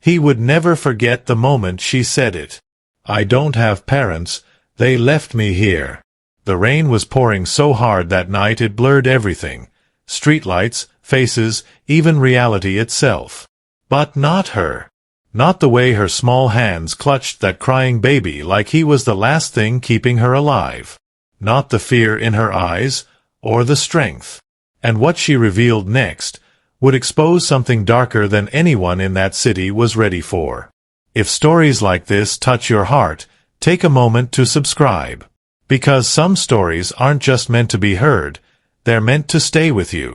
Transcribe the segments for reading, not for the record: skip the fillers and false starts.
He would never forget the moment she said it. "I don't have parents, they left me here." The rain was pouring so hard that night it blurred everything. Streetlights, faces, even reality itself. But not her. Not the way her small hands clutched that crying baby like he was the last thing keeping her alive. Not the fear in her eyes, or the strength. And what she revealed next would expose something darker than anyone in that city was ready for. If stories like this touch your heart, take a moment to subscribe. Because some stories aren't just meant to be heard, they're meant to stay with you.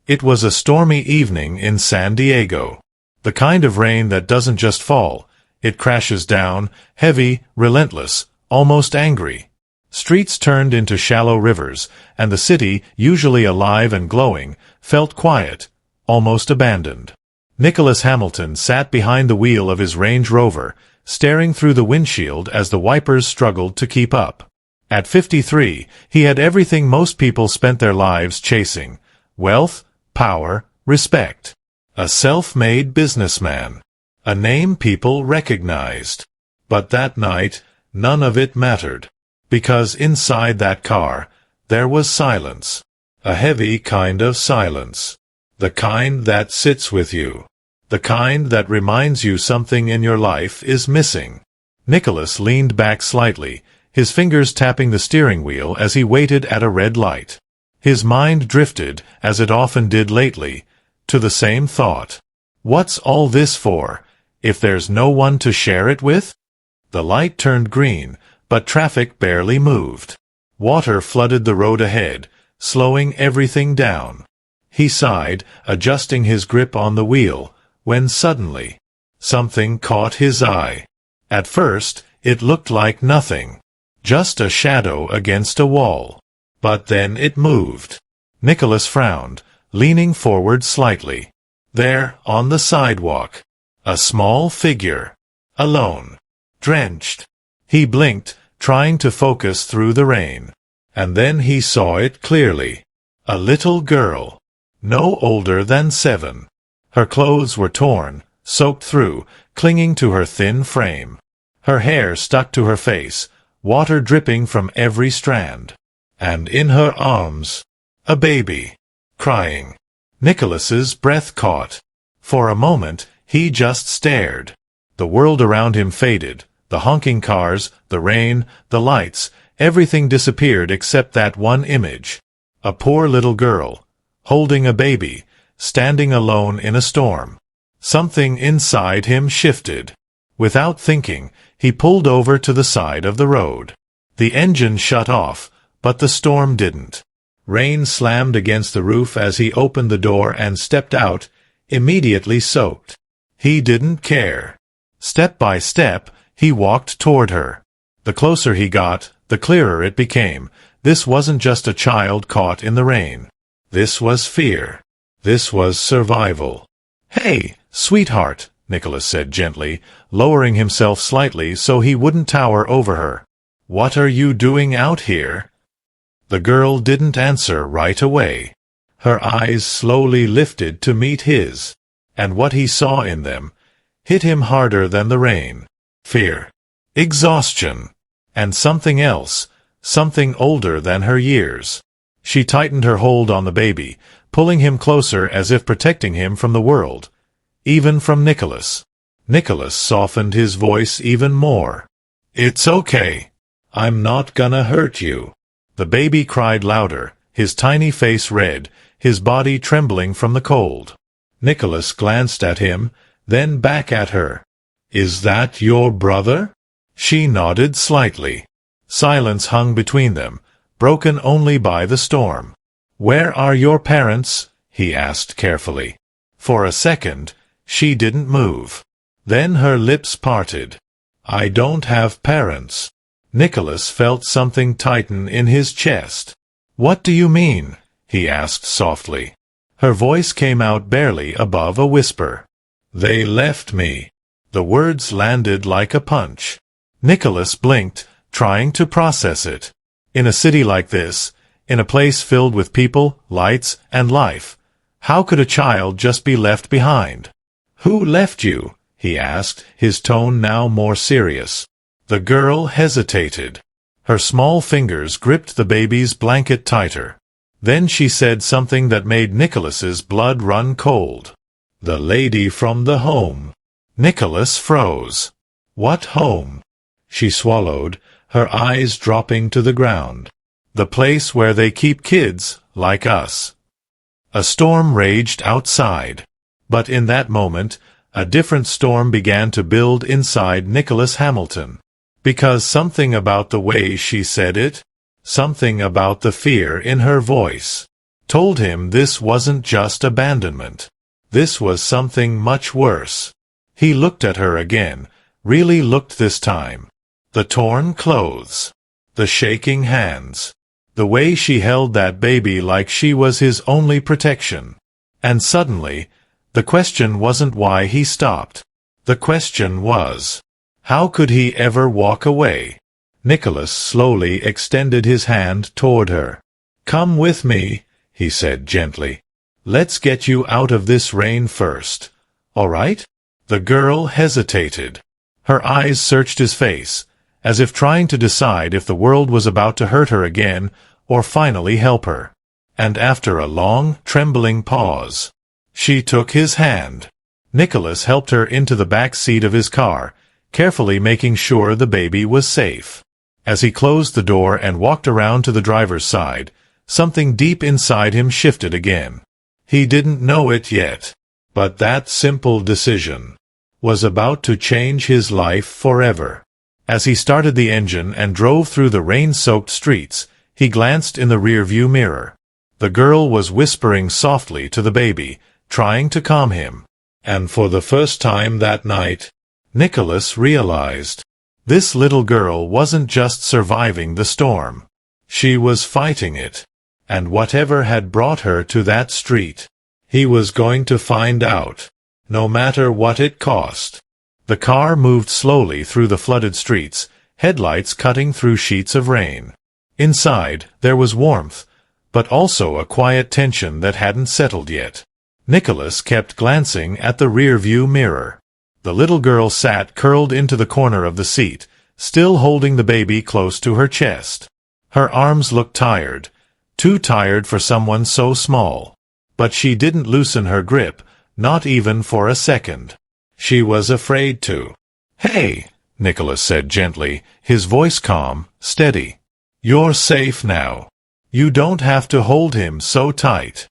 It was a stormy evening in San Diego. The kind of rain that doesn't just fall, it crashes down, heavy, relentless, almost angry. Streets turned into shallow rivers, and the city, usually alive and glowing, felt quiet, almost abandoned. Nicholas Hamilton sat behind the wheel of his Range Rover, staring through the windshield as the wipers struggled to keep up. At 53, he had everything most people spent their lives chasing: wealth, power, respect. A self-made businessman. A name people recognized. But that night, none of it mattered. Because inside that car, there was silence. A heavy kind of silence. The kind that sits with you. The kind that reminds you something in your life is missing. Nicholas leaned back slightly, his fingers tapping the steering wheel as he waited at a red light. His mind drifted, as it often did lately, to the same thought. What's all this for, if there's no one to share it with? The light turned green, but traffic barely moved. Water flooded the road ahead, slowing everything down. He sighed, adjusting his grip on the wheel, when suddenly, something caught his eye. At first, it looked like nothing. Just a shadow against a wall. But then it moved. Nicholas frowned, leaning forward slightly. There, on the sidewalk. A small figure. Alone. Drenched. He blinked, trying to focus through the rain. And then he saw it clearly. A little girl. No older than 7. Her clothes were torn, soaked through, clinging to her thin frame. Her hair stuck to her face, water dripping from every strand. And in her arms, a baby, crying. Nicholas's breath caught. For a moment, he just stared. The world around him faded, the honking cars, the rain, the lights, everything disappeared except that one image. A poor little girl, holding a baby, standing alone in a storm. Something inside him shifted. Without thinking, he pulled over to the side of the road. The engine shut off, but the storm didn't. Rain slammed against the roof as he opened the door and stepped out, immediately soaked. He didn't care. Step by step, he walked toward her. The closer he got, the clearer it became. This wasn't just a child caught in the rain. This was fear. This was survival. "Hey, sweetheart," Nicholas said gently, lowering himself slightly so he wouldn't tower over her. "What are you doing out here?" The girl didn't answer right away. Her eyes slowly lifted to meet his, and what he saw in them hit him harder than the rain. Fear, exhaustion, and something else, something older than her years. She tightened her hold on the baby, pulling him closer as if protecting him from the world. Even from Nicholas. Nicholas softened his voice even more. "It's okay. I'm not gonna hurt you." The baby cried louder, his tiny face red, his body trembling from the cold. Nicholas glanced at him, then back at her. "Is that your brother?" She nodded slightly. Silence hung between them, broken only by the storm. "Where are your parents?" he asked carefully. For a second, she didn't move. Then her lips parted. "I don't have parents." Nicholas felt something tighten in his chest. "What do you mean?" he asked softly. Her voice came out barely above a whisper. "They left me." The words landed like a punch. Nicholas blinked, trying to process it. In a city like this, in a place filled with people, lights, and life, how could a child just be left behind? "Who left you?" he asked, his tone now more serious. The girl hesitated. Her small fingers gripped the baby's blanket tighter. Then she said something that made Nicholas's blood run cold. The lady from the home. Nicholas froze. What home? She swallowed, her eyes dropping to the ground. The place where they keep kids, like us. A storm raged outside. But in that moment, a different storm began to build inside Nicholas Hamilton. Because something about the way she said it, something about the fear in her voice, told him this wasn't just abandonment. This was something much worse. He looked at her again, really looked this time. The torn clothes, the shaking hands, the way she held that baby like she was his only protection. And suddenly, the question wasn't why he stopped. The question was, how could he ever walk away? Nicholas slowly extended his hand toward her. Come with me, he said gently. Let's get you out of this rain first. All right? The girl hesitated. Her eyes searched his face, as if trying to decide if the world was about to hurt her again or finally help her. And after a long, trembling pause, she took his hand. Nicholas helped her into the back seat of his car, carefully making sure the baby was safe. As he closed the door and walked around to the driver's side, something deep inside him shifted again. He didn't know it yet, but that simple decision was about to change his life forever. As he started the engine and drove through the rain-soaked streets, he glanced in the rearview mirror. The girl was whispering softly to the baby, trying to calm him. And for the first time that night, Nicholas realized this little girl wasn't just surviving the storm. She was fighting it. And whatever had brought her to that street, he was going to find out, no matter what it cost. The car moved slowly through the flooded streets, headlights cutting through sheets of rain. Inside, there was warmth, but also a quiet tension that hadn't settled yet. Nicholas kept glancing at the rear-view mirror. The little girl sat curled into the corner of the seat, still holding the baby close to her chest. Her arms looked tired, too tired for someone so small. But she didn't loosen her grip, not even for a second. She was afraid to. Hey, Nicholas said gently, his voice calm, steady. You're safe now. You don't have to hold him so tight.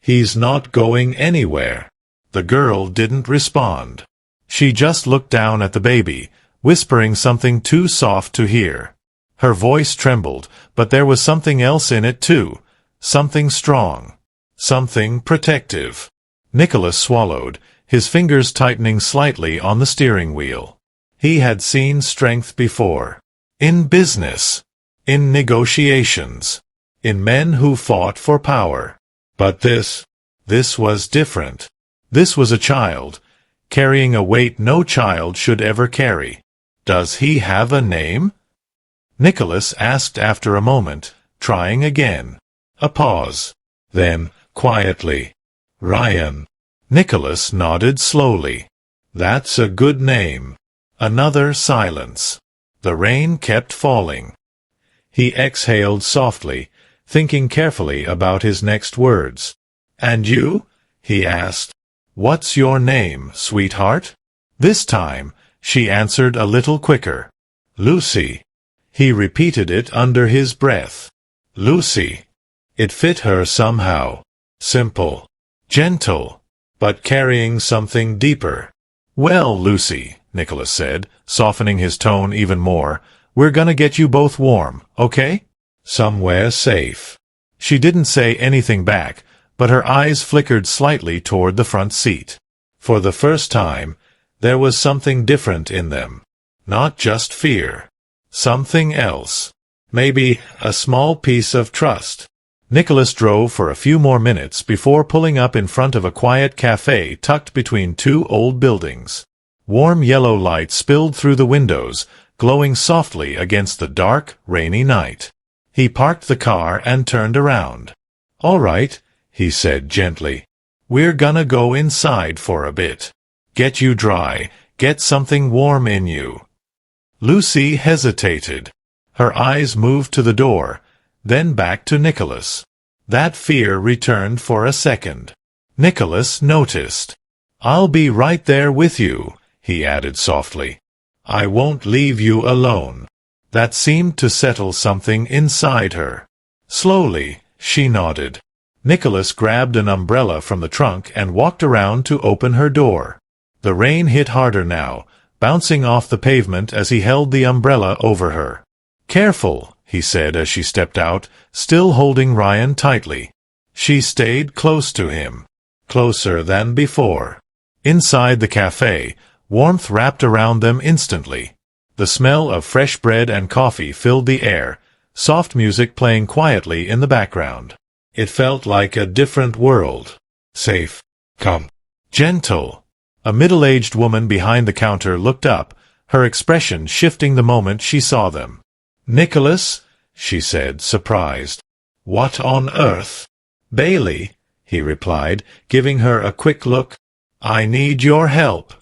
He's not going anywhere. The girl didn't respond. She just looked down at the baby, whispering something too soft to hear. Her voice trembled, but there was something else in it too. Something strong. Something protective. Nicholas swallowed, his fingers tightening slightly on the steering wheel. He had seen strength before. In business. In negotiations. In men who fought for power. But this was different. This was a child, carrying a weight no child should ever carry. Does he have a name? Nicholas asked after a moment, trying again. A pause. Then, quietly, Ryan. Nicholas nodded slowly. That's a good name. Another silence. The rain kept falling. He exhaled softly, thinking carefully about his next words. And you? He asked. What's your name, sweetheart? This time, she answered a little quicker. Lucy. He repeated it under his breath. Lucy. It fit her somehow. Simple. Gentle. But carrying something deeper. Well, Lucy, Nicholas said, softening his tone even more, we're gonna get you both warm, okay? Somewhere safe. She didn't say anything back, but her eyes flickered slightly toward the front seat. For the first time, there was something different in them. Not just fear. Something else. Maybe a small piece of trust. Nicholas drove for a few more minutes before pulling up in front of a quiet cafe tucked between two old buildings. Warm yellow light spilled through the windows, glowing softly against the dark, rainy night. He parked the car and turned around. All right, he said gently. We're gonna go inside for a bit. Get you dry, get something warm in you." Lucy hesitated. Her eyes moved to the door, then back to Nicholas. That fear returned for a second. Nicholas noticed. "I'll be right there with you," he added softly. "I won't leave you alone." That seemed to settle something inside her. Slowly, she nodded. Nicholas grabbed an umbrella from the trunk and walked around to open her door. The rain hit harder now, bouncing off the pavement as he held the umbrella over her. "Careful," he said as she stepped out, still holding Ryan tightly. She stayed close to him, closer than before. Inside the cafe, warmth wrapped around them instantly. The smell of fresh bread and coffee filled the air, soft music playing quietly in the background. It felt like a different world. Safe, calm, gentle. A middle-aged woman behind the counter looked up, her expression shifting the moment she saw them. "Nicholas?" she said, surprised. "What on earth?" "Bailey," he replied, giving her a quick look. "I need your help."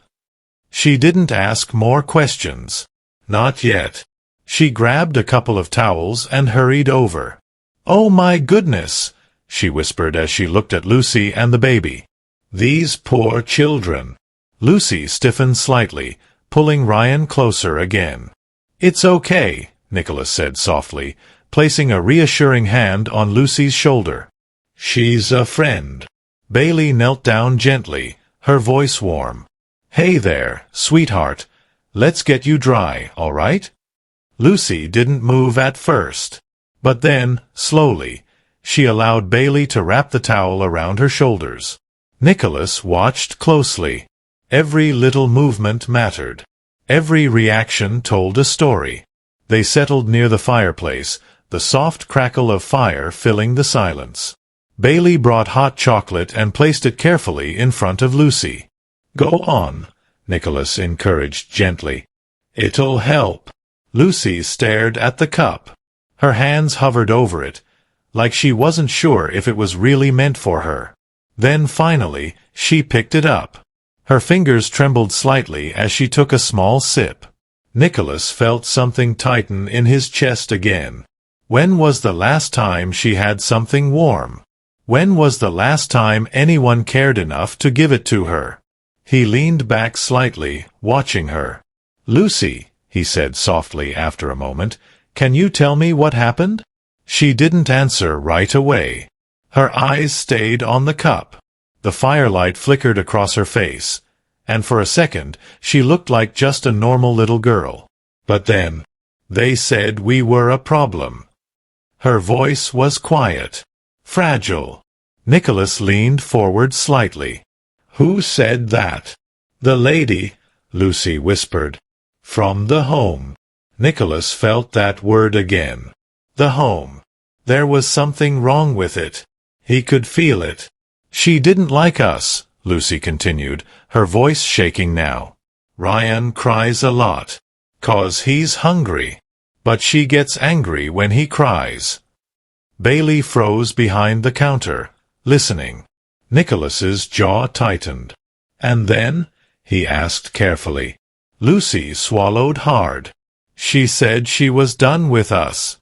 She didn't ask more questions. Not yet. She grabbed a couple of towels and hurried over. "Oh my goodness," she whispered as she looked at Lucy and the baby. "These poor children." Lucy stiffened slightly, pulling Ryan closer again. "It's okay," Nicholas said softly, placing a reassuring hand on Lucy's shoulder. "She's a friend." Bailey knelt down gently, her voice warm. "Hey there, sweetheart. Let's get you dry, all right?" Lucy didn't move at first. But then, slowly, she allowed Bailey to wrap the towel around her shoulders. Nicholas watched closely. Every little movement mattered. Every reaction told a story. They settled near the fireplace, the soft crackle of fire filling the silence. Bailey brought hot chocolate and placed it carefully in front of Lucy. "Go on," Nicholas encouraged gently. "It'll help." Lucy stared at the cup. Her hands hovered over it, like she wasn't sure if it was really meant for her. Then finally, she picked it up. Her fingers trembled slightly as she took a small sip. Nicholas felt something tighten in his chest again. When was the last time she had something warm? When was the last time anyone cared enough to give it to her? He leaned back slightly, watching her. "Lucy," he said softly after a moment, "can you tell me what happened?" She didn't answer right away. Her eyes stayed on the cup. The firelight flickered across her face, and for a second she looked like just a normal little girl. But then, "They said we were a problem." Her voice was quiet, fragile. Nicholas leaned forward slightly. "Who said that?" "The lady," Lucy whispered. "From the home." Nicholas felt that word again. The home. There was something wrong with it. He could feel it. "She didn't like us," Lucy continued, her voice shaking now. "Ryan cries a lot. 'Cause he's hungry. But she gets angry when he cries." Bailey froze behind the counter, listening. Nicholas's jaw tightened. "And then?" he asked carefully. Lucy swallowed hard. "She said she was done with us."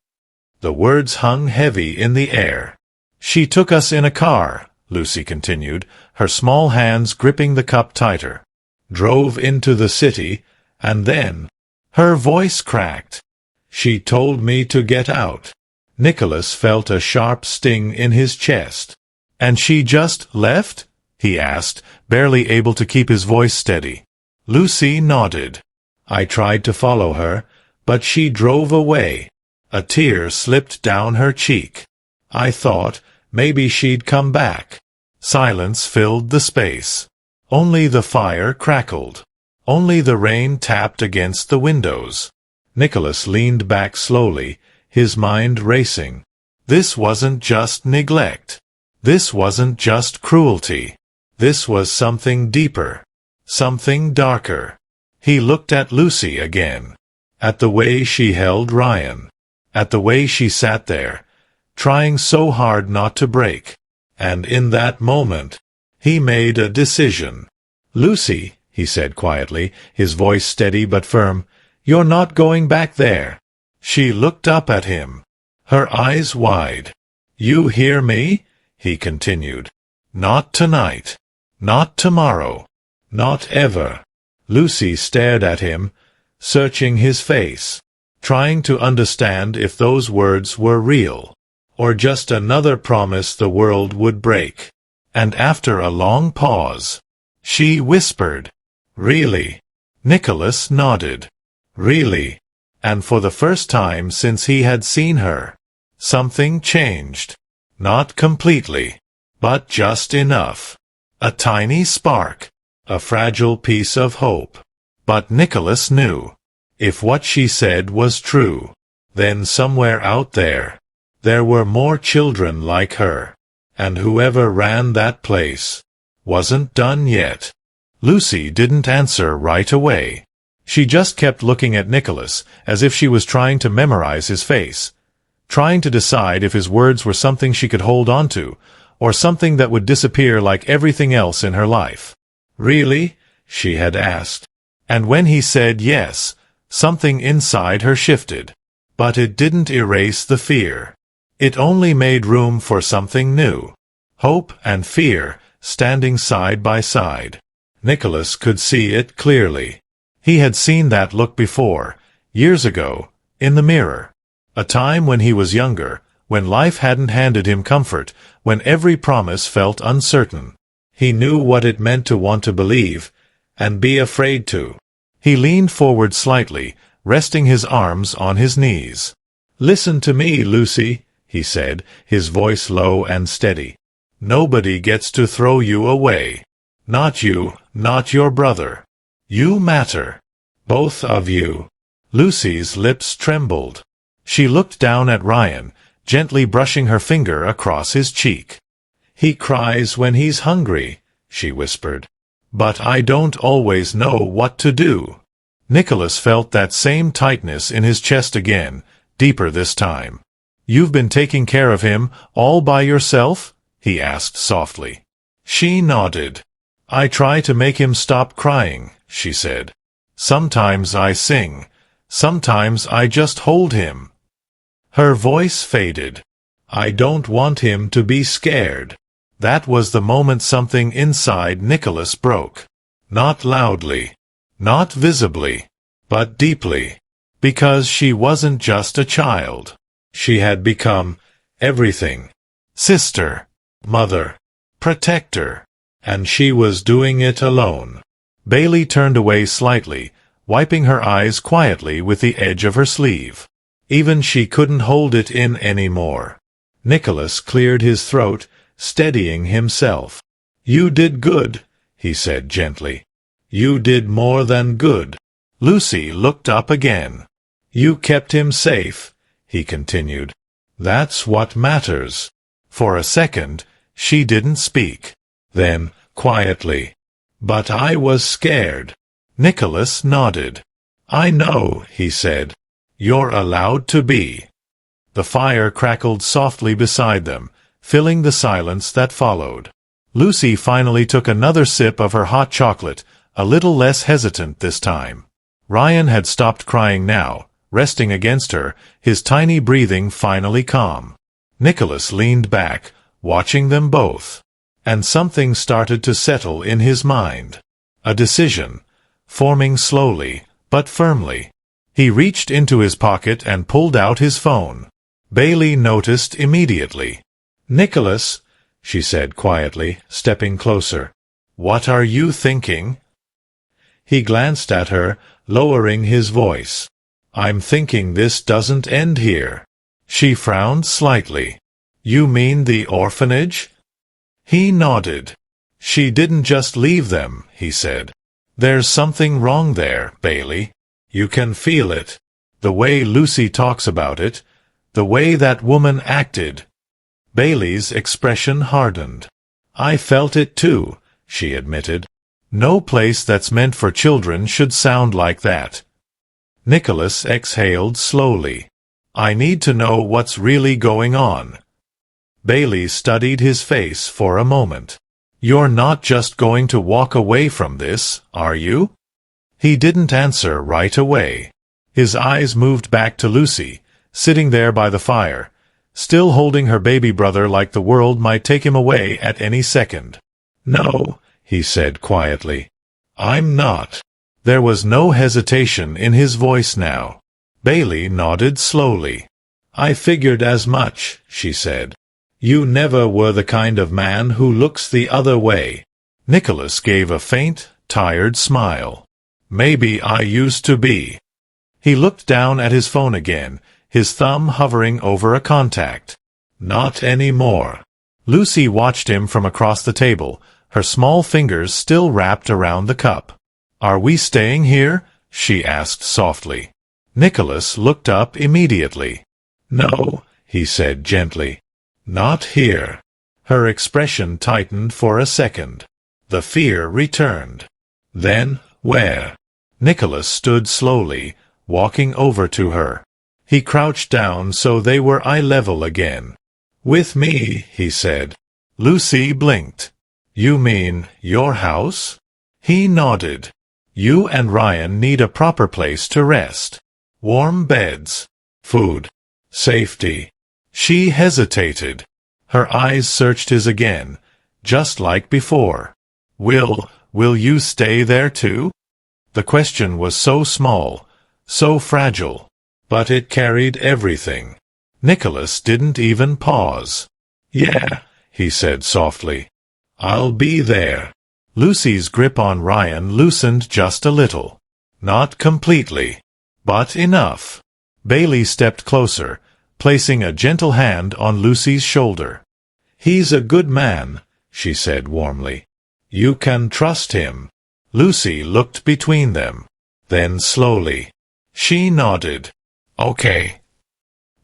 The words hung heavy in the air. "She took us in a car," Lucy continued, her small hands gripping the cup tighter. "Drove into the city, and then—" Her voice cracked. "She told me to get out." Nicholas felt a sharp sting in his chest. "And she just left?" he asked, barely able to keep his voice steady. Lucy nodded. "I tried to follow her, but she drove away." A tear slipped down her cheek. "I thought maybe she'd come back." Silence filled the space. Only the fire crackled. Only the rain tapped against the windows. Nicholas leaned back slowly, his mind racing. This wasn't just neglect. This wasn't just cruelty. This was something deeper. Something darker. He looked at Lucy again. At the way she held Ryan. At the way she sat there, trying so hard not to break. And in that moment, he made a decision. "Lucy," he said quietly, his voice steady but firm. "You're not going back there." She looked up at him, her eyes wide. "You hear me?" he continued. "Not tonight. Not tomorrow. Not ever." Lucy stared at him, searching his face, trying to understand if those words were real, or just another promise the world would break. And after a long pause, she whispered, "Really?" Nicholas nodded. "Really?" And for the first time since he had seen her, something changed. Not completely, but just enough. A tiny spark, a fragile piece of hope. But Nicholas knew, if what she said was true, then somewhere out there were more children like her, and whoever ran that place wasn't done yet. Lucy didn't answer right away. She just kept looking at Nicholas, as if she was trying to memorize his face, trying to decide if his words were something she could hold on to, or something that would disappear like everything else in her life. "Really?" she had asked. And when he said yes, something inside her shifted. But it didn't erase the fear. It only made room for something new. Hope and fear standing side by side. Nicholas could see it clearly. He had seen that look before, years ago, in the mirror. A time when he was younger, when life hadn't handed him comfort, when every promise felt uncertain. He knew what it meant to want to believe, and be afraid to. He leaned forward slightly, resting his arms on his knees. "Listen to me, Lucy," he said, his voice low and steady. "Nobody gets to throw you away. Not you, not your brother. You matter. Both of you." Lucy's lips trembled. She looked down at Ryan, gently brushing her finger across his cheek. "He cries when he's hungry," she whispered. "But I don't always know what to do." Nicholas felt that same tightness in his chest again, deeper this time. "You've been taking care of him all by yourself?" he asked softly. She nodded. "I try to make him stop crying," she said. "Sometimes I sing. Sometimes I just hold him." Her voice faded. "I don't want him to be scared." That was the moment something inside Nicholas broke. Not loudly, not visibly, but deeply. Because she wasn't just a child. She had become everything. Sister, mother, protector. And she was doing it alone. Bailey turned away slightly, wiping her eyes quietly with the edge of her sleeve. Even she couldn't hold it in anymore. Nicholas cleared his throat, steadying himself. "You did good," he said gently. "You did more than good." Lucy looked up again. "You kept him safe," he continued. "That's what matters." For a second, she didn't speak. Then, quietly, "But I was scared." Nicholas nodded. "I know," he said. "You're allowed to be." The fire crackled softly beside them, filling the silence that followed. Lucy finally took another sip of her hot chocolate, a little less hesitant this time. Ryan had stopped crying now, resting against her, his tiny breathing finally calm. Nicholas leaned back, watching them both. And something started to settle in his mind. A decision, forming slowly, but firmly. He reached into his pocket and pulled out his phone. Bailey noticed immediately. "Nicholas," she said quietly, stepping closer. "What are you thinking?" He glanced at her, lowering his voice. "I'm thinking this doesn't end here." She frowned slightly. "You mean the orphanage?" He nodded. "She didn't just leave them," he said. "There's something wrong there, Bailey. You can feel it. The way Lucy talks about it. The way that woman acted." Bailey's expression hardened. "I felt it too," she admitted. "No place that's meant for children should sound like that." Nicholas exhaled slowly. "I need to know what's really going on." Bailey studied his face for a moment. You're not just going to walk away from this, are you? He didn't answer right away. His eyes moved back to Lucy, sitting there by the fire, still holding her baby brother like the world might take him away at any second. "No," he said quietly. "I'm not." There was no hesitation in his voice now. Bailey nodded slowly. "I figured as much," she said. "You never were the kind of man who looks the other way." Nicholas gave a faint, tired smile. "Maybe I used to be." He looked down at his phone again, his thumb hovering over a contact. "Not anymore." Lucy watched him from across the table, her small fingers still wrapped around the cup. "Are we staying here?" she asked softly. Nicholas looked up immediately. "No," he said gently. "Not here." Her expression tightened for a second. The fear returned. "Then, where?" Nicholas stood slowly, walking over to her. He crouched down so they were eye level again. "With me," he said. Lucy blinked. "You mean your house?" He nodded. "You and Ryan need a proper place to rest. Warm beds, food, safety." She hesitated. Her eyes searched his again, just like before. Will you stay there too?" The question was so small, so fragile, but it carried everything. Nicholas didn't even pause. "Yeah," he said softly. "I'll be there." Lucy's grip on Ryan loosened just a little. Not completely, but enough. Bailey stepped closer, placing a gentle hand on Lucy's shoulder. "He's a good man," she said warmly. "You can trust him." Lucy looked between them. Then slowly, she nodded. "Okay."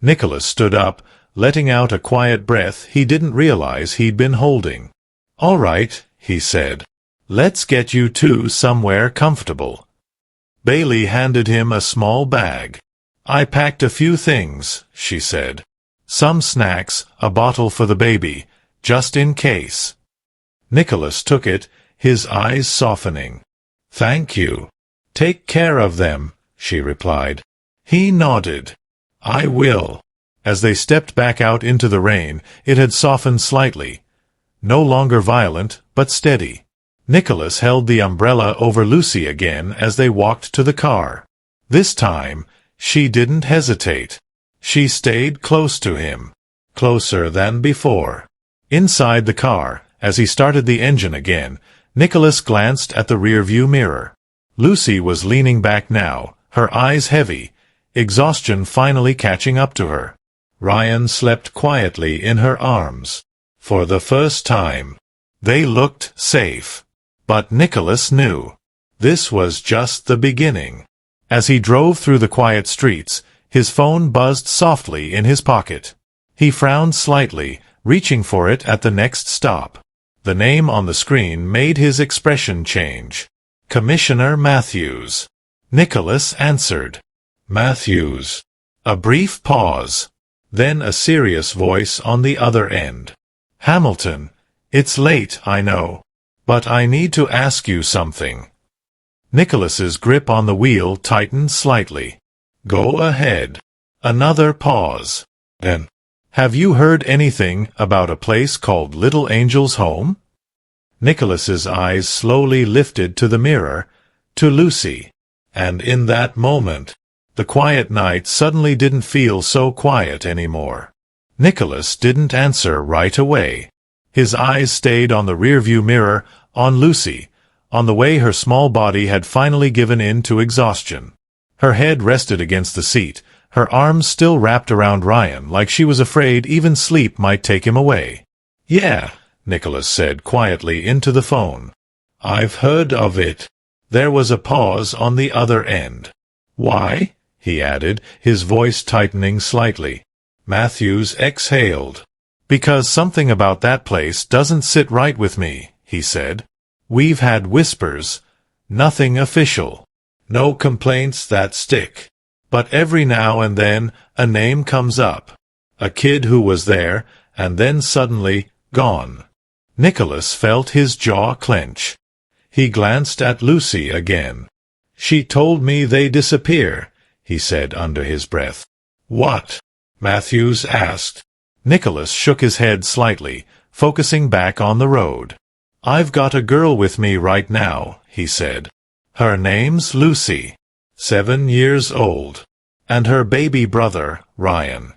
Nicholas stood up, letting out a quiet breath he didn't realize he'd been holding. "All right," he said. "Let's get you two somewhere comfortable." Bailey handed him a small bag. "I packed a few things," she said. "Some snacks, a bottle for the baby, just in case." Nicholas took it, his eyes softening. "Thank you." "Take care of them," she replied. He nodded. "I will." As they stepped back out into the rain, it had softened slightly. No longer violent, but steady. Nicholas held the umbrella over Lucy again as they walked to the car. This time, she didn't hesitate. She stayed close to him. Closer than before. Inside the car, as he started the engine again, Nicholas glanced at the rearview mirror. Lucy was leaning back now, her eyes heavy, exhaustion finally catching up to her. Ryan slept quietly in her arms. For the first time. They looked safe. But Nicholas knew. This was just the beginning. As he drove through the quiet streets, his phone buzzed softly in his pocket. He frowned slightly, reaching for it at the next stop. The name on the screen made his expression change. Commissioner Matthews. Nicholas answered. "Matthews." A brief pause. Then a serious voice on the other end. "Hamilton, it's late, I know. But I need to ask you something." Nicholas's grip on the wheel tightened slightly. "Go ahead." Another pause. Then, "Have you heard anything about a place called Little Angel's Home?" Nicholas's eyes slowly lifted to the mirror, to Lucy. And in that moment, the quiet night suddenly didn't feel so quiet anymore. Nicholas didn't answer right away. His eyes stayed on the rearview mirror, on Lucy, on the way her small body had finally given in to exhaustion. Her head rested against the seat, her arms still wrapped around Ryan like she was afraid even sleep might take him away. "Yeah," Nicholas said quietly into the phone. "I've heard of it." There was a pause on the other end. "Why?" he added, his voice tightening slightly. Matthews exhaled. "Because something about that place doesn't sit right with me," he said. "We've had whispers. Nothing official. No complaints that stick. But every now and then a name comes up. A kid who was there, and then suddenly gone. Nicholas felt his jaw clench. He glanced at Lucy again. "She told me they disappear," he said under his breath. "What?" Matthews asked. Nicholas shook his head slightly, focusing back on the road. "I've got a girl with me right now," he said. "Her name's Lucy, 7 years old. And her baby brother, Ryan."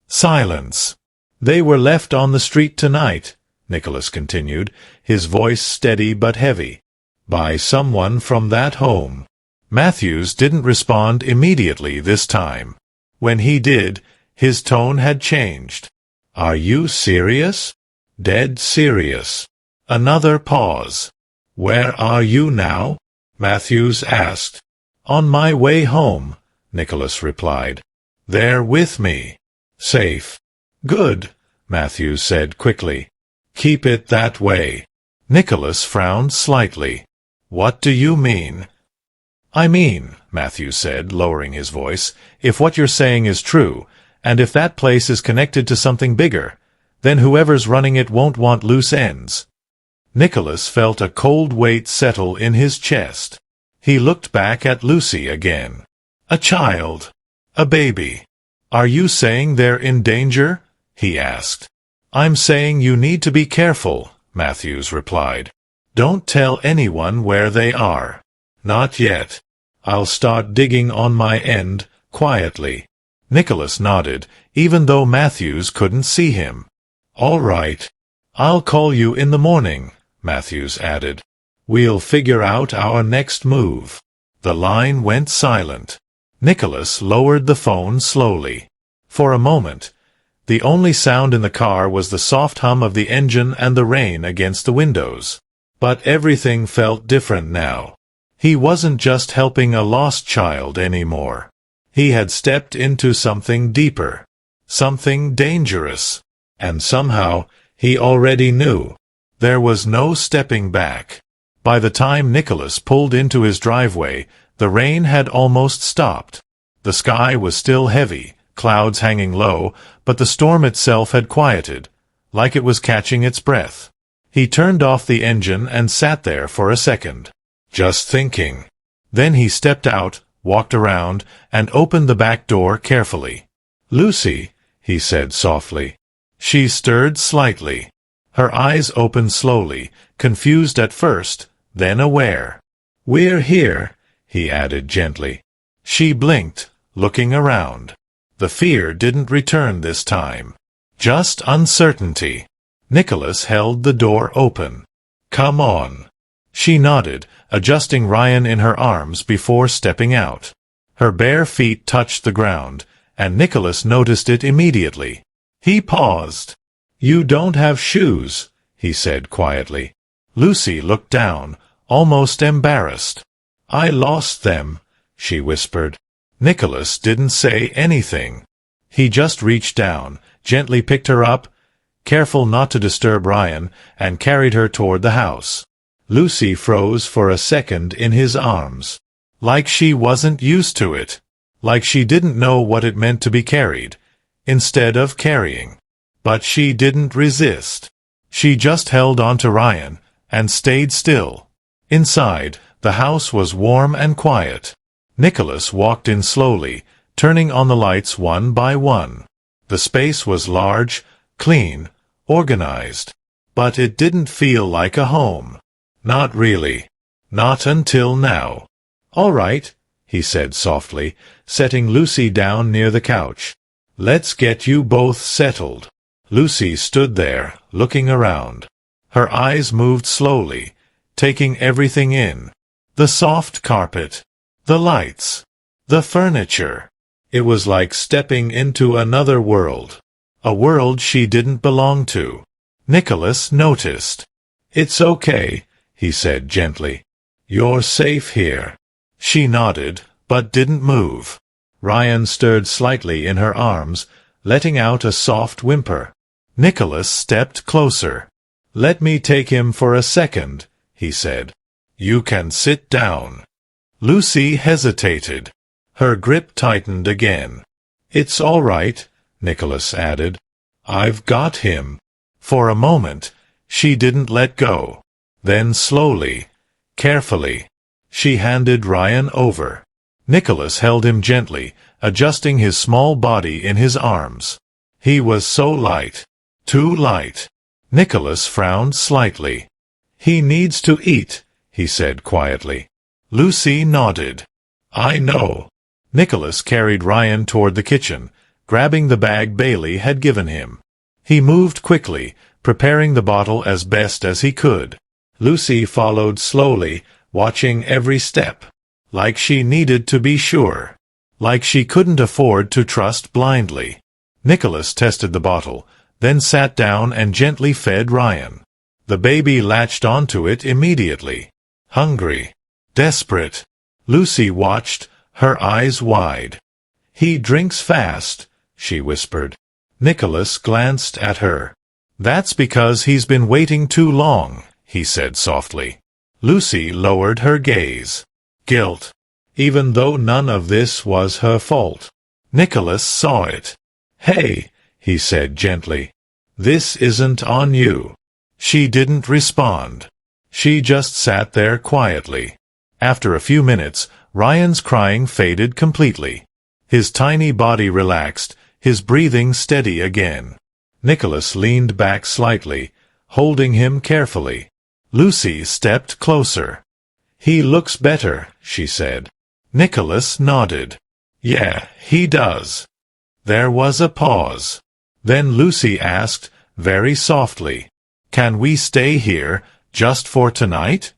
Silence. "They were left on the street tonight," Nicholas continued, his voice steady but heavy, "by someone from that home." Matthews didn't respond immediately this time. When he did, his tone had changed. "Are you serious?" "Dead serious." Another pause. "Where are you now?" Matthews asked. "On my way home," Nicholas replied. "They're with me." "Safe." "Good," Matthews said quickly. "Keep it that way." Nicholas frowned slightly. "What do you mean?" "I mean," Matthews said, lowering his voice, "if what you're saying is true, and if that place is connected to something bigger, then whoever's running it won't want loose ends." Nicholas felt a cold weight settle in his chest. He looked back at Lucy again. "A child. A baby. Are you saying they're in danger?" he asked. "I'm saying you need to be careful," Matthews replied. "Don't tell anyone where they are." "Not yet. I'll start digging on my end, quietly." Nicholas nodded, even though Matthews couldn't see him. "All right. I'll call you in the morning," Matthews added. "We'll figure out our next move." The line went silent. Nicholas lowered the phone slowly. For a moment, the only sound in the car was the soft hum of the engine and the rain against the windows. But everything felt different now. He wasn't just helping a lost child anymore. He had stepped into something deeper, something dangerous. And somehow, he already knew. There was no stepping back. By the time Nicholas pulled into his driveway, the rain had almost stopped. The sky was still heavy, clouds hanging low, but the storm itself had quieted, like it was catching its breath. He turned off the engine and sat there for a second, just thinking. Then he stepped out, walked around, and opened the back door carefully. "Lucy," he said softly. She stirred slightly. Her eyes opened slowly, confused at first, then aware. "We're here," he added gently. She blinked, looking around. The fear didn't return this time. Just uncertainty. Nicholas held the door open. "Come on." She nodded, adjusting Ryan in her arms before stepping out. Her bare feet touched the ground, and Nicholas noticed it immediately. He paused. "You don't have shoes," he said quietly. Lucy looked down, almost embarrassed. "I lost them," she whispered. Nicholas didn't say anything. He just reached down, gently picked her up, careful not to disturb Ryan, and carried her toward the house. Lucy froze for a second in his arms. Like she wasn't used to it. Like she didn't know what it meant to be carried, instead of carrying. But she didn't resist. She just held on to Ryan, and stayed still. Inside, the house was warm and quiet. Nicholas walked in slowly, turning on the lights one by one. The space was large, clean, organized. But it didn't feel like a home. Not really. Not until now. "All right," he said softly, setting Lucy down near the couch. "Let's get you both settled." Lucy stood there, looking around. Her eyes moved slowly, taking everything in. The soft carpet. The lights. The furniture. It was like stepping into another world. A world she didn't belong to. Nicholas noticed. "It's okay," he said gently. "You're safe here." She nodded, but didn't move. Ryan stirred slightly in her arms, letting out a soft whimper. Nicholas stepped closer. "Let me take him for a second," he said. "You can sit down." Lucy hesitated. Her grip tightened again. "It's all right," Nicholas added. "I've got him." For a moment, She didn't let go. Then slowly, carefully, she handed Ryan over. Nicholas held him gently, adjusting his small body in his arms. He was so light. Too light. Nicholas frowned slightly. "He needs to eat," he said quietly. Lucy nodded. "I know." Nicholas carried Ryan toward the kitchen, grabbing the bag Bailey had given him. He moved quickly, preparing the bottle as best as he could. Lucy followed slowly, watching every step. Like she needed to be sure. Like she couldn't afford to trust blindly. Nicholas tested the bottle, then sat down and gently fed Ryan. The baby latched onto it immediately. Hungry. Desperate. Lucy watched, her eyes wide. "He drinks fast," she whispered. Nicholas glanced at her. "That's because he's been waiting too long," he said softly. Lucy lowered her gaze. Guilt. Even though none of this was her fault. Nicholas saw it. "Hey," he said gently. "This isn't on you." She didn't respond. She just sat there quietly. After a few minutes, Ryan's crying faded completely. His tiny body relaxed, his breathing steady again. Nicholas leaned back slightly, holding him carefully. Lucy stepped closer. "He looks better," she said. Nicholas nodded. "Yeah, he does." There was a pause. Then Lucy asked, very softly, "Can we stay here, just for tonight?"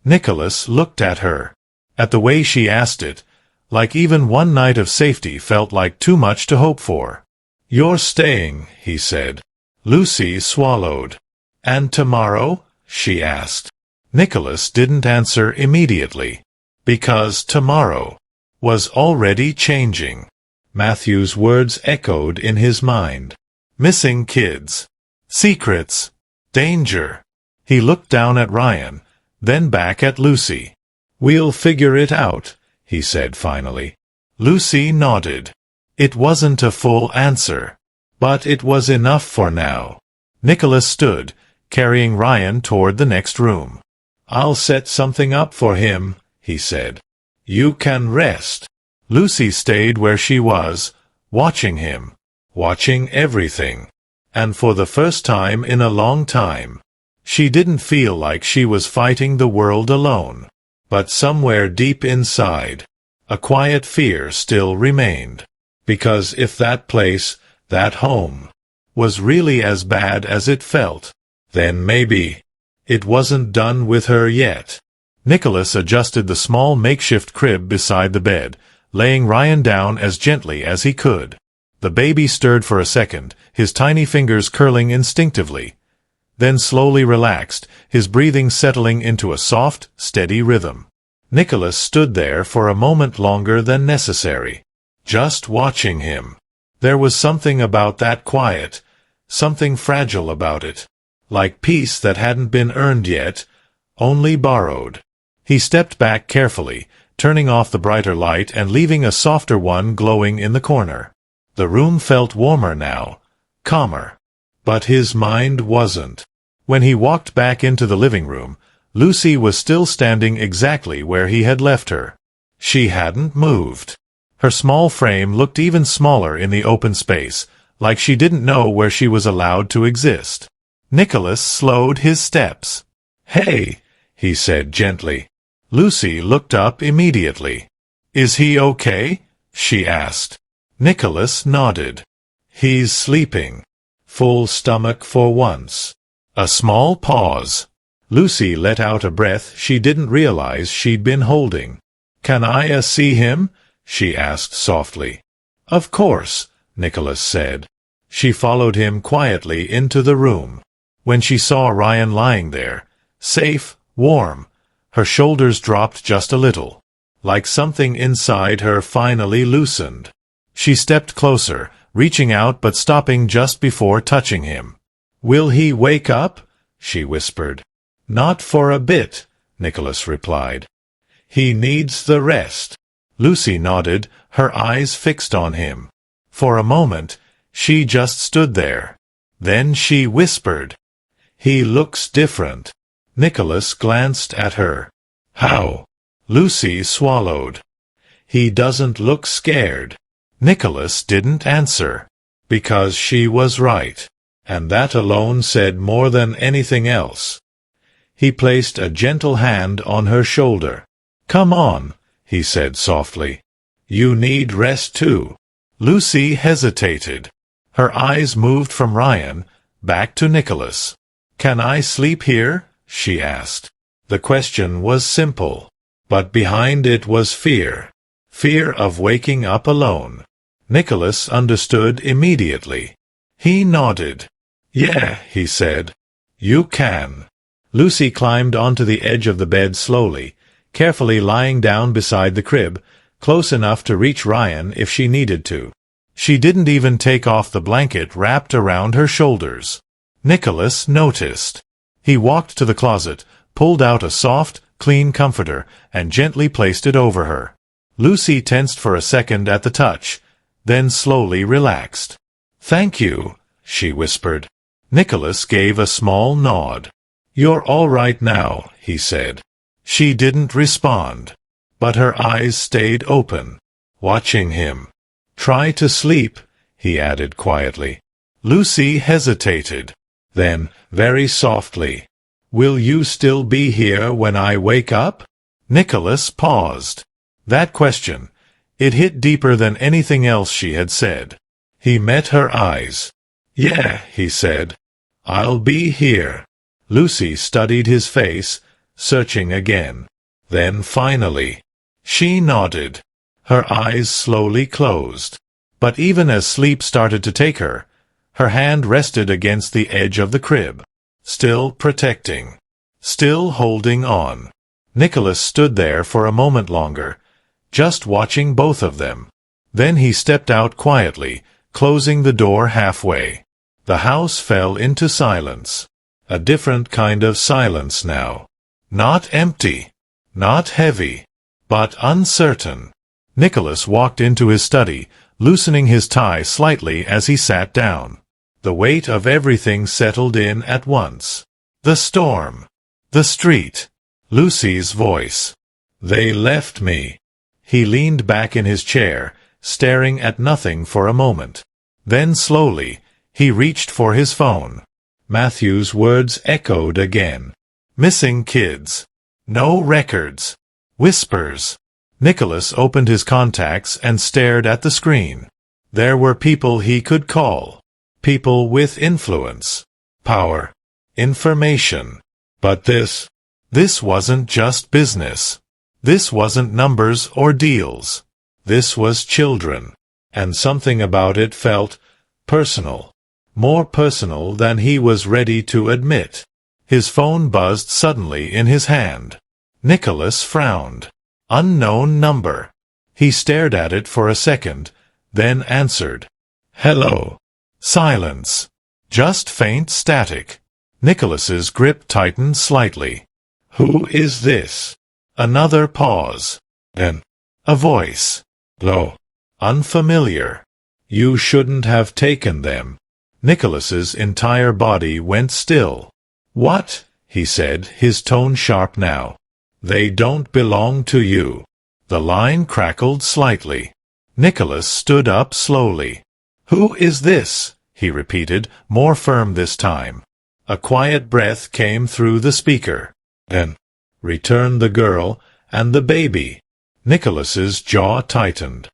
Nicholas looked at her. At the way she asked it, like even one night of safety felt like too much to hope for. "You're staying," he said. Lucy swallowed. "And tomorrow?" she asked. Nicholas didn't answer immediately. Because tomorrow was already changing. Matthew's words echoed in his mind. Missing kids. Secrets. Danger. He looked down at Ryan, then back at Lucy. "We'll figure it out," he said finally. Lucy nodded. It wasn't a full answer. But it was enough for now. Nicholas stood, carrying Ryan toward the next room. "I'll set something up for him," he said. "You can rest." Lucy stayed where she was, watching him, watching everything. And for the first time in a long time, she didn't feel like she was fighting the world alone. But somewhere deep inside, a quiet fear still remained. Because if that place, that home, was really as bad as it felt, then maybe it wasn't done with her yet. Nicholas adjusted the small makeshift crib beside the bed, laying Ryan down as gently as he could. The baby stirred for a second, his tiny fingers curling instinctively, then slowly relaxed, his breathing settling into a soft, steady rhythm. Nicholas stood there for a moment longer than necessary, just watching him. There was something about that quiet, something fragile about it, like peace that hadn't been earned yet, only borrowed. He stepped back carefully, turning off the brighter light and leaving a softer one glowing in the corner. The room felt warmer now, calmer. But his mind wasn't. When he walked back into the living room, Lucy was still standing exactly where he had left her. She hadn't moved. Her small frame looked even smaller in the open space, like she didn't know where she was allowed to exist. Nicholas slowed his steps. "Hey," he said gently. Lucy looked up immediately. "Is he okay?" she asked. Nicholas nodded. "He's sleeping." Full stomach for once. A small pause. Lucy let out a breath she didn't realize she'd been holding. "Can I see him?" she asked softly. "Of course," Nicholas said. She followed him quietly into the room. When she saw Ryan lying there, safe, warm, her shoulders dropped just a little, like something inside her finally loosened. She stepped closer, reaching out but stopping just before touching him. "Will he wake up?" she whispered. "Not for a bit," Nicholas replied. "He needs the rest." Lucy nodded, her eyes fixed on him. For a moment, she just stood there. Then she whispered, He looks different. Nicholas glanced at her. How? Lucy swallowed. He doesn't look scared. Nicholas didn't answer. Because she was right. And that alone said more than anything else. He placed a gentle hand on her shoulder. Come on, he said softly. You need rest too. Lucy hesitated. Her eyes moved from Ryan back to Nicholas. Can I sleep here? She asked. The question was simple, but behind it was fear. Fear of waking up alone. Nicholas understood immediately. He nodded. Yeah, he said. You can. Lucy climbed onto the edge of the bed slowly, carefully lying down beside the crib, close enough to reach Ryan if she needed to. She didn't even take off the blanket wrapped around her shoulders. Nicholas noticed. He walked to the closet, pulled out a soft, clean comforter, and gently placed it over her. Lucy tensed for a second at the touch, then slowly relaxed. Thank you, she whispered. Nicholas gave a small nod. You're all right now, he said. She didn't respond, but her eyes stayed open, watching him. Try to sleep, he added quietly. Lucy hesitated. Then, very softly, Will you still be here when I wake up? Nicholas paused. That question, it hit deeper than anything else she had said. He met her eyes. Yeah, he said. I'll be here. Lucy studied his face, searching again. Then finally, she nodded. Her eyes slowly closed. But even as sleep started to take her, her hand rested against the edge of the crib, still protecting, still holding on. Nicholas stood there for a moment longer, just watching both of them. Then he stepped out quietly, closing the door halfway. The house fell into silence. A different kind of silence now. Not empty, not heavy, but uncertain. Nicholas walked into his study, loosening his tie slightly as he sat down. The weight of everything settled in at once. The storm. The street. Lucy's voice. They left me. He leaned back in his chair, staring at nothing for a moment. Then slowly, he reached for his phone. Matthew's words echoed again. Missing kids. No records. Whispers. Nicholas opened his contacts and stared at the screen. There were people he could call. People with influence. Power. Information. But this wasn't just business. This wasn't numbers or deals. This was children. And something about it felt personal. More personal than he was ready to admit. His phone buzzed suddenly in his hand. Nicholas frowned. Unknown number. He stared at it for a second, then answered. Hello. Silence. Just faint static. Nicholas's grip tightened slightly. Who is this? Another pause. Then, a voice. Low. Unfamiliar. You shouldn't have taken them. Nicholas's entire body went still. What? He said, his tone sharp now. They don't belong to you. The line crackled slightly. Nicholas stood up slowly. Who is this? He repeated, more firm this time. A quiet breath came through the speaker. Then, return the girl and the baby. Nicholas's jaw tightened.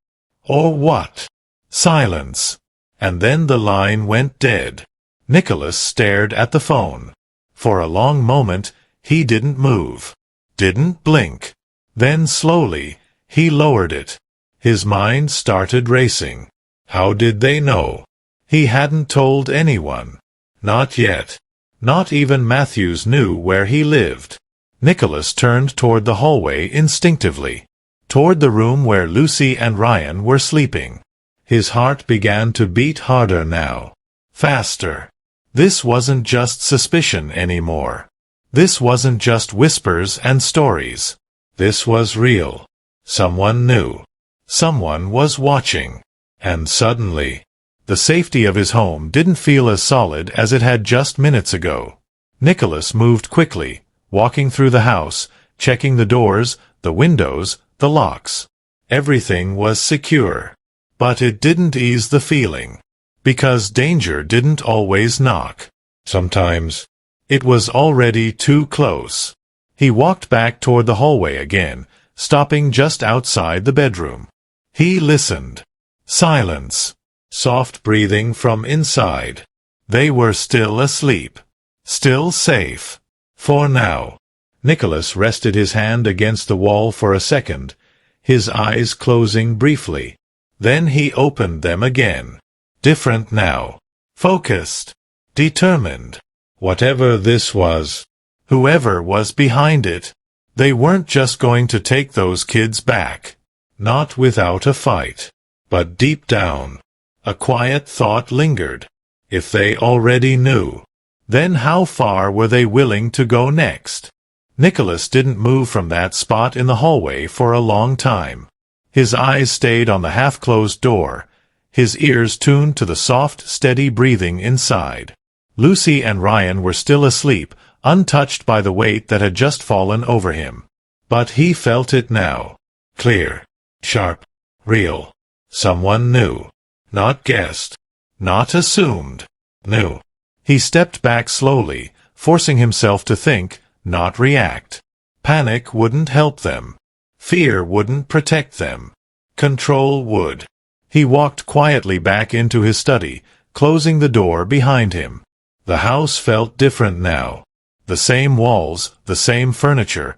Or what? Silence. And then the line went dead. Nicholas stared at the phone. For a long moment, he didn't move. Didn't blink. Then slowly, he lowered it. His mind started racing. How did they know? He hadn't told anyone. Not yet. Not even Matthews knew where he lived. Nicholas turned toward the hallway instinctively. Toward the room where Lucy and Ryan were sleeping. His heart began to beat harder now. Faster. This wasn't just suspicion anymore. This wasn't just whispers and stories. This was real. Someone knew. Someone was watching. And suddenly, the safety of his home didn't feel as solid as it had just minutes ago. Nicholas moved quickly, walking through the house, checking the doors, the windows, the locks. Everything was secure. But it didn't ease the feeling. Because danger didn't always knock. Sometimes it was already too close. He walked back toward the hallway again, stopping just outside the bedroom. He listened. Silence. Soft breathing from inside. They were still asleep. Still safe. For now. Nicholas rested his hand against the wall for a second, his eyes closing briefly. Then he opened them again. Different now. Focused. Determined. Whatever this was. Whoever was behind it. They weren't just going to take those kids back. Not without a fight. But deep down, a quiet thought lingered. If they already knew, then how far were they willing to go next? Nicholas didn't move from that spot in the hallway for a long time. His eyes stayed on the half-closed door, his ears tuned to the soft, steady breathing inside. Lucy and Ryan were still asleep, untouched by the weight that had just fallen over him. But he felt it now. Clear. Sharp. Real. Someone knew. Not guessed. Not assumed. Knew. He stepped back slowly, forcing himself to think, not react. Panic wouldn't help them. Fear wouldn't protect them. Control would. He walked quietly back into his study, closing the door behind him. The house felt different now. The same walls, the same furniture,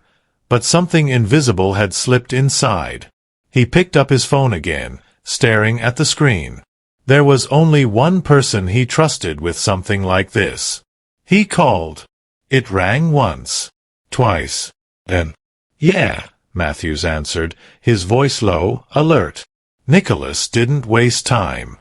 but something invisible had slipped inside. He picked up his phone again, staring at the screen. There was only one person he trusted with something like this. He called. It rang once. Twice. Then, "Yeah," Matthews answered, his voice low, alert. Nicholas didn't waste time.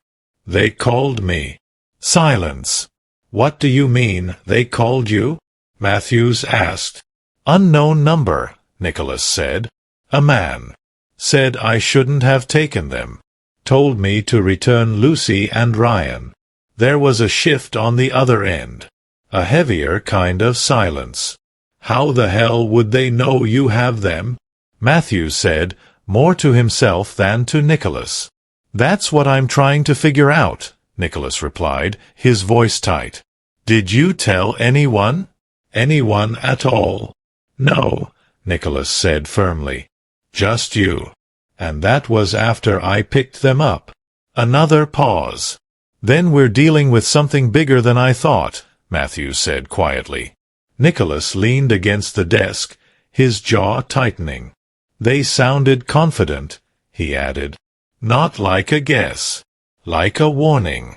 "They called me." Silence. "What do you mean, they called you?" Matthews asked. "Unknown number," Nicholas said. "A man. Said I shouldn't have taken them. Told me to return Lucy and Ryan." There was a shift on the other end. A heavier kind of silence. "How the hell would they know you have them?" Matthews said, more to himself than to Nicholas. "That's what I'm trying to figure out," Nicholas replied, his voice tight. "Did you tell anyone?" "Anyone at all?" "No," Nicholas said firmly. "Just you. And that was after I picked them up." Another pause. "Then we're dealing with something bigger than I thought," Matthews said quietly. Nicholas leaned against the desk, his jaw tightening. "They sounded confident," he added. "Not like a guess. Like a warning."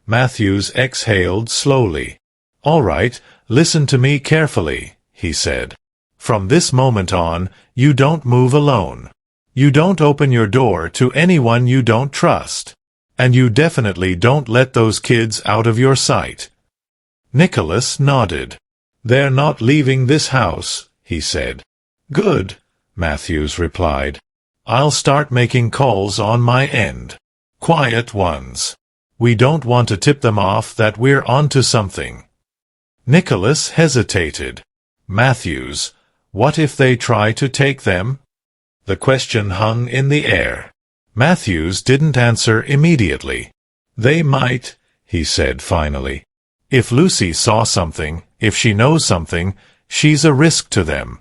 Matthews exhaled slowly. "All right, listen to me carefully," he said. "From this moment on, you don't move alone. You don't open your door to anyone you don't trust. And you definitely don't let those kids out of your sight." Nicholas nodded. "They're not leaving this house," he said. "Good," Matthews replied. "I'll start making calls on my end. Quiet ones. We don't want to tip them off that we're onto something." Nicholas hesitated. "Matthews, what if they try to take them?" The question hung in the air. Matthews didn't answer immediately. "They might," he said finally. "If Lucy saw something, if she knows something, she's a risk to them."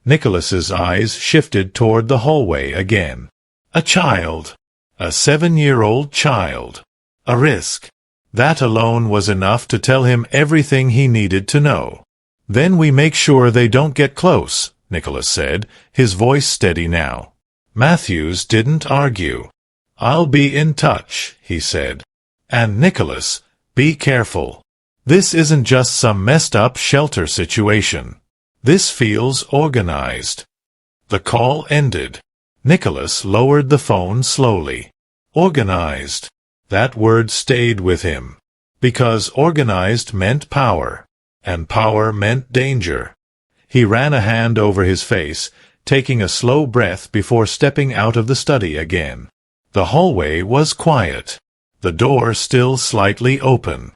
Nicholas's eyes shifted toward the hallway again. A child. A 7-year-old child. A risk. That alone was enough to tell him everything he needed to know. "Then we make sure they don't get close," Nicholas said, his voice steady now. Matthews didn't argue. "I'll be in touch," he said. "And Nicholas, be careful. This isn't just some messed-up shelter situation. This feels organized." The call ended. Nicholas lowered the phone slowly. Organized. That word stayed with him. Because organized meant power. And power meant danger. He ran a hand over his face, taking a slow breath before stepping out of the study again. The hallway was quiet. The door still slightly open.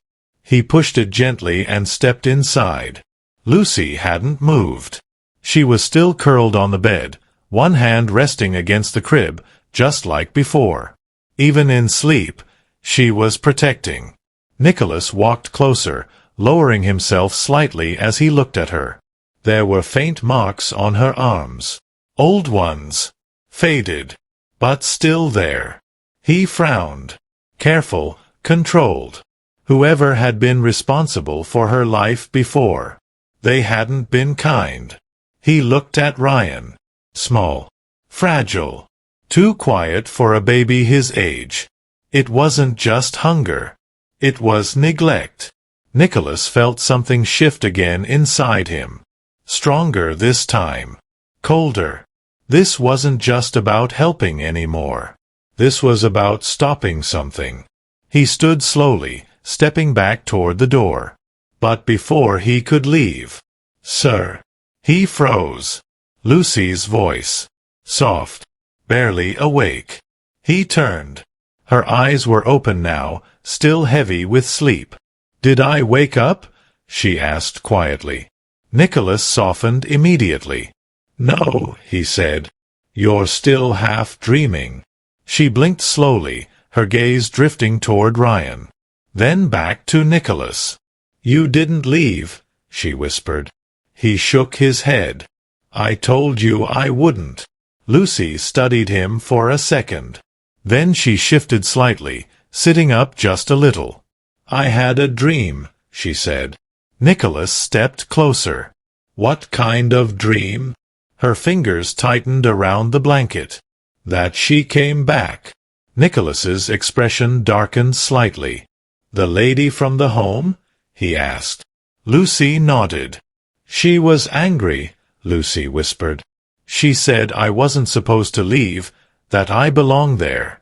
He pushed it gently and stepped inside. Lucy hadn't moved. She was still curled on the bed, one hand resting against the crib, just like before. Even in sleep, she was protecting. Nicholas walked closer, lowering himself slightly as he looked at her. There were faint marks on her arms. Old ones. Faded. But still there. He frowned. Careful, controlled. Whoever had been responsible for her life before. They hadn't been kind. He looked at Ryan. Small. Fragile. Too quiet for a baby his age. It wasn't just hunger. It was neglect. Nicholas felt something shift again inside him. Stronger this time. Colder. This wasn't just about helping anymore. This was about stopping something. He stood slowly, stepping back toward the door. But before he could leave, "Sir." He froze. Lucy's voice. Soft. Barely awake. He turned. Her eyes were open now, still heavy with sleep. "Did I wake up?" she asked quietly. Nicholas softened immediately. "No," he said. "You're still half dreaming." She blinked slowly, her gaze drifting toward Ryan. Then back to Nicholas. "You didn't leave," she whispered. He shook his head. "I told you I wouldn't." Lucy studied him for a second. Then she shifted slightly, sitting up just a little. "I had a dream," she said. Nicholas stepped closer. "What kind of dream?" Her fingers tightened around the blanket. "That she came back." Nicholas's expression darkened slightly. "The lady from the home?" he asked. Lucy nodded. "She was angry," Lucy whispered. "She said I wasn't supposed to leave, that I belonged there."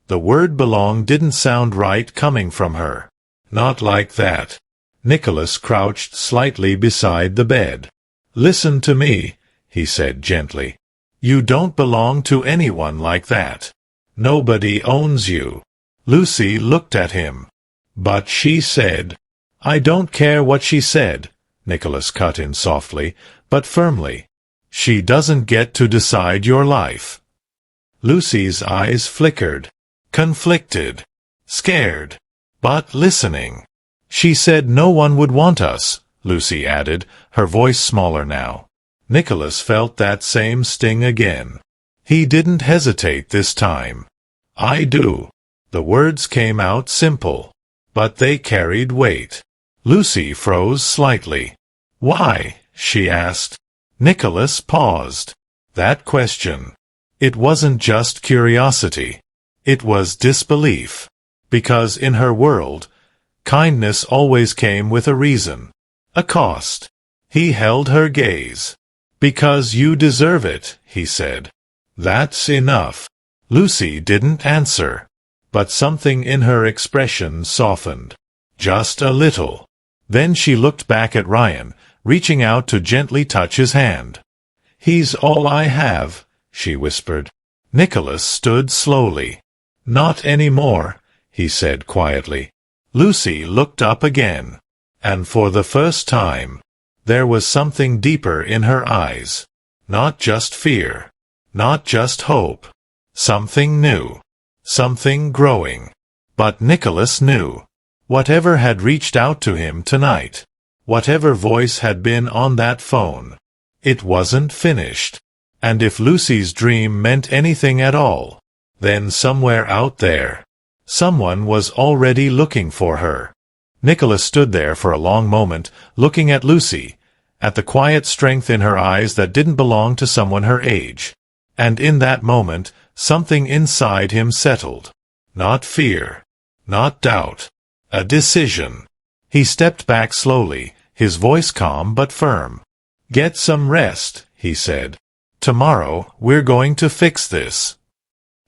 The word belong didn't sound right coming from her. "Not like that." Nicholas crouched slightly beside the bed. "Listen to me," he said gently. "You don't belong to anyone like that. Nobody owns you." Lucy looked at him. "But she said—" "I don't care what she said," Nicholas cut in softly, but firmly. "She doesn't get to decide your life." Lucy's eyes flickered. Conflicted. Scared. But listening. "She said no one would want us," Lucy added, her voice smaller now. Nicholas felt that same sting again. He didn't hesitate this time. "I do." The words came out simple. But they carried weight. Lucy froze slightly. "Why?" she asked. Nicholas paused. That question. It wasn't just curiosity. It was disbelief. Because in her world, kindness always came with a reason. A cost. He held her gaze. "Because you deserve it," he said. "That's enough." Lucy didn't answer. But something in her expression softened. Just a little. Then she looked back at Ryan, reaching out to gently touch his hand. "He's all I have," she whispered. Nicholas stood slowly. "Not anymore," he said quietly. Lucy looked up again. And for the first time, there was something deeper in her eyes. Not just fear. Not just hope. Something new. Something growing. But Nicholas knew. Whatever had reached out to him tonight, whatever voice had been on that phone, it wasn't finished. And if Lucy's dream meant anything at all, then somewhere out there, someone was already looking for her. Nicholas stood there for a long moment, looking at Lucy, at the quiet strength in her eyes that didn't belong to someone her age. And in that moment, something inside him settled. Not fear. Not doubt. A decision. He stepped back slowly, his voice calm but firm. "Get some rest," he said. "Tomorrow, we're going to fix this."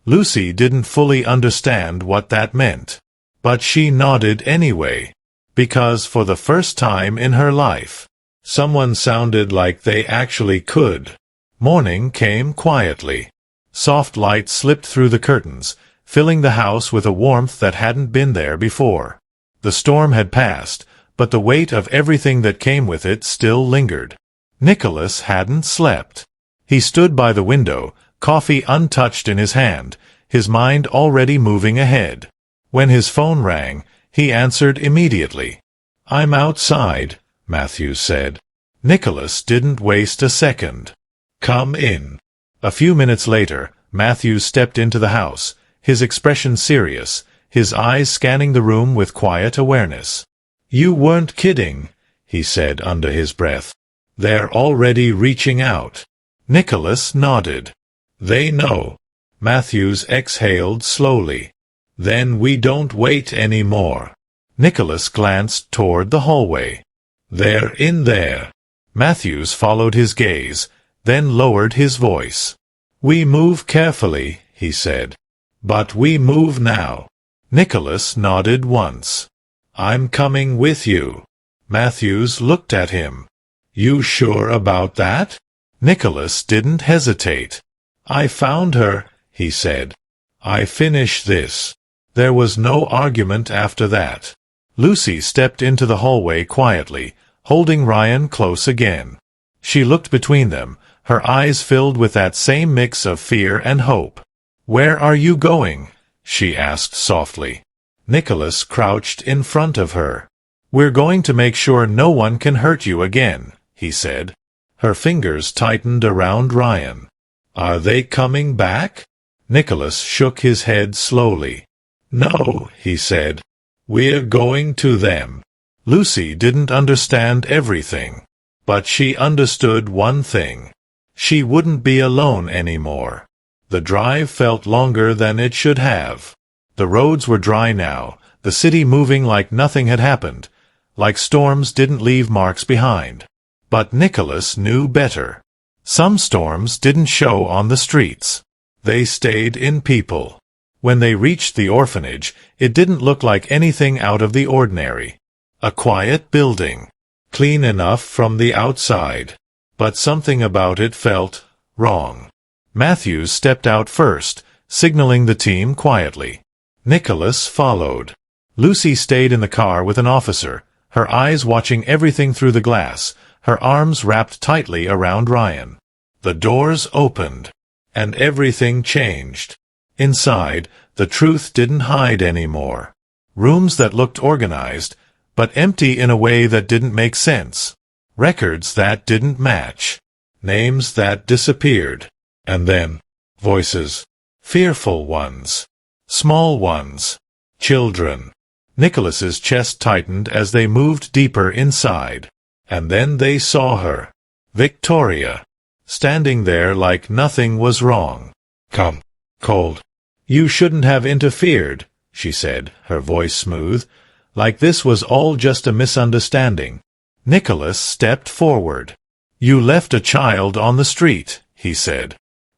Lucy didn't fully understand what that meant. But she nodded anyway. Because for the first time in her life, someone sounded like they actually could. Morning came quietly. Soft light slipped through the curtains, filling the house with a warmth that hadn't been there before. The storm had passed, but the weight of everything that came with it still lingered. Nicholas hadn't slept. He stood by the window, coffee untouched in his hand, his mind already moving ahead. When his phone rang, he answered immediately. "I'm outside," Matthews said. Nicholas didn't waste a second. "Come in." A few minutes later, Matthews stepped into the house, his expression serious, his eyes scanning the room with quiet awareness. "You weren't kidding," he said under his breath. "They're already reaching out." Nicholas nodded. "They know." Matthews exhaled slowly. "Then we don't wait any more." Nicholas glanced toward the hallway. "They're in there." Matthews followed his gaze, then lowered his voice. "We move carefully," he said. "But we move now." Nicholas nodded once. "I'm coming with you." Matthews looked at him. "You sure about that?" Nicholas didn't hesitate. "I found her," he said. "I finish this." There was no argument after that. Lucy stepped into the hallway quietly, holding Ryan close again. She looked between them, her eyes filled with that same mix of fear and hope. "Where are you going?" she asked softly. Nicholas crouched in front of her. "We're going to make sure no one can hurt you again," he said. Her fingers tightened around Ryan. "Are they coming back?" Nicholas shook his head slowly. "No," he said. "We're going to them." Lucy didn't understand everything, but she understood one thing. She wouldn't be alone anymore. The drive felt longer than it should have. The roads were dry now, the city moving like nothing had happened, like storms didn't leave marks behind. But Nicholas knew better. Some storms didn't show on the streets. They stayed in people. When they reached the orphanage, it didn't look like anything out of the ordinary. A quiet building, clean enough from the outside, but something about it felt wrong. Matthews stepped out first, signaling the team quietly. Nicholas followed. Lucy stayed in the car with an officer, her eyes watching everything through the glass, her arms wrapped tightly around Ryan. The doors opened, and everything changed. Inside, the truth didn't hide anymore. Rooms that looked organized, but empty in a way that didn't make sense. Records that didn't match. Names that disappeared. And then, voices. Fearful ones. Small ones. Children. Nicholas's chest tightened as they moved deeper inside. And then they saw her. Victoria. Standing there like nothing was wrong. "Come." Cold. "You shouldn't have interfered," she said, her voice smooth, like this was all just a misunderstanding. Nicholas stepped forward. "You left a child on the street," he said.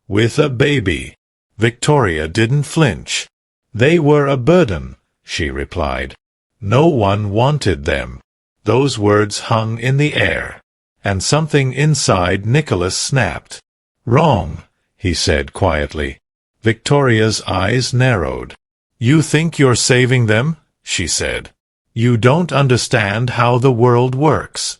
"With a baby." Victoria didn't flinch. "They were a burden," she replied. "No one wanted them." Those words hung in the air, and something inside Nicholas snapped. "Wrong," he said quietly. Victoria's eyes narrowed. "You think you're saving them?" she said. "You don't understand how the world works."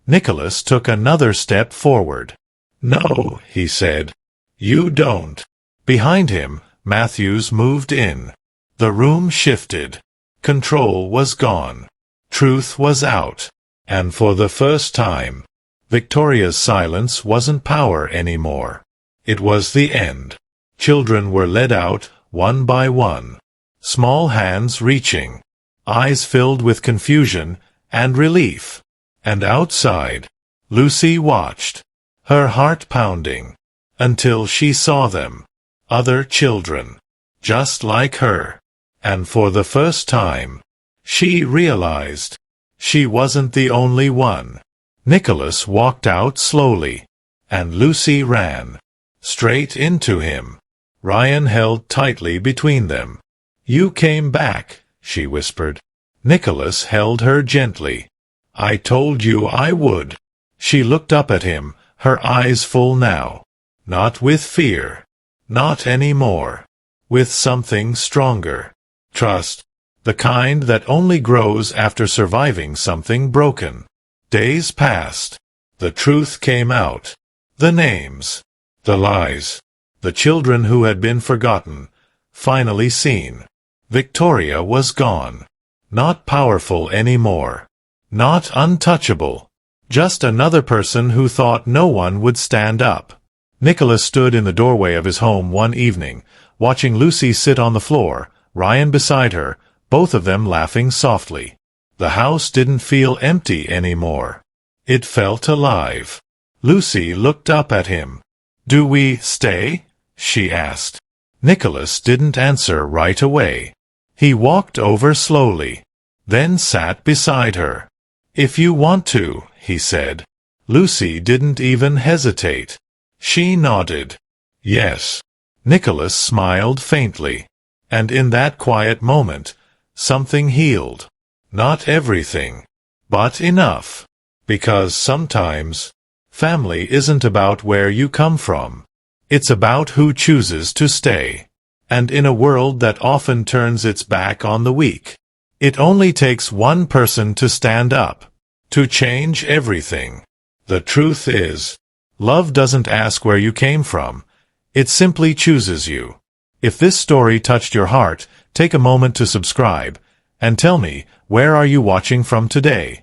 Nicholas took another step forward. "No," he said. "You don't." Behind him, Matthews moved in. The room shifted. Control was gone. Truth was out. And for the first time, Victoria's silence wasn't power anymore. It was the end. Children were led out, one by one. Small hands reaching. Eyes filled with confusion and relief. And outside, Lucy watched, her heart pounding, until she saw them. Other children. Just like her. And for the first time, she realized she wasn't the only one. Nicholas walked out slowly, and Lucy ran. Straight into him. Ryan held tightly between them. "You came back," she whispered. Nicholas held her gently. "I told you I would." She looked up at him, her eyes full now. Not with fear. Not anymore. With something stronger. Trust. The kind that only grows after surviving something broken. Days passed. The truth came out. The names. The lies. The children who had been forgotten. Finally seen. Victoria was gone. Not powerful anymore. Not untouchable. Just another person who thought no one would stand up. Nicholas stood in the doorway of his home one evening, watching Lucy sit on the floor, Ryan beside her, both of them laughing softly. The house didn't feel empty anymore. It felt alive. Lucy looked up at him. "Do we stay?" she asked. Nicholas didn't answer right away. He walked over slowly, then sat beside her. "If you want to," he said. Lucy didn't even hesitate. She nodded. "Yes." Nicholas smiled faintly. And in that quiet moment, something healed. Not everything, but enough. Because sometimes, family isn't about where you come from. It's about who chooses to stay. And in a world that often turns its back on the weak, it only takes one person to stand up, to change everything. The truth is, love doesn't ask where you came from. It simply chooses you. If this story touched your heart, take a moment to subscribe, and tell me, where are you watching from today?